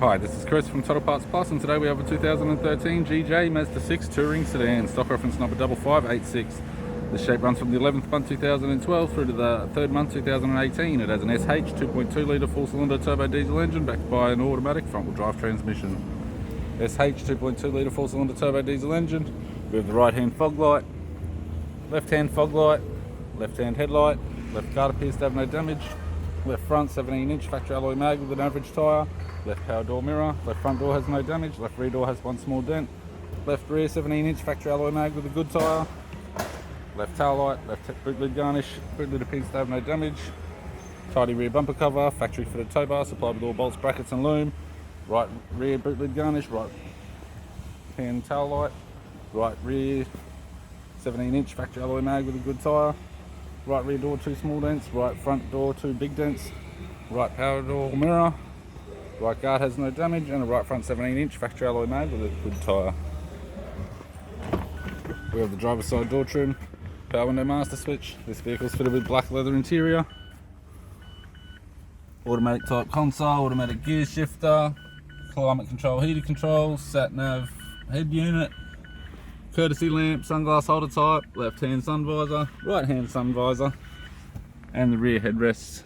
Hi, this is Chris from Total Parts Plus, and today we have a 2013 GJ Mazda 6 Touring Sedan, stock reference number 5586. The shape runs from the 11th month 2012 through to the 3rd month 2018. It has an SH 2.2 litre 4-cylinder turbo diesel engine backed by an automatic front-wheel drive transmission. SH 2.2 litre 4-cylinder turbo diesel engine. We have the right-hand fog light, left-hand fog light, left-hand headlight, left guard appears to have no damage, left front 17-inch factory alloy mag with an average tyre, left power door mirror, left front door has no damage, left rear door has one small dent, left rear 17-inch factory alloy mag with a good tyre, left tail light, left boot lid garnish, boot lid appears to have no damage, tidy rear bumper cover, factory fitted tow bar supplied with all bolts, brackets and loom, right rear boot lid garnish, right hand tail light, right rear 17-inch factory alloy mag with a good tyre, right rear door 2 small dents, right front door 2 big dents, right power door mirror, right guard has no damage, and a right front 17-inch factory alloy mag with a good tyre. We have the driver's side door trim, power window master switch. This vehicle is fitted with black leather interior, automatic type console, automatic gear shifter, climate control, heated controls, sat nav head unit, courtesy lamp, sunglass holder type, left hand sun visor, right hand sun visor, and the rear headrests.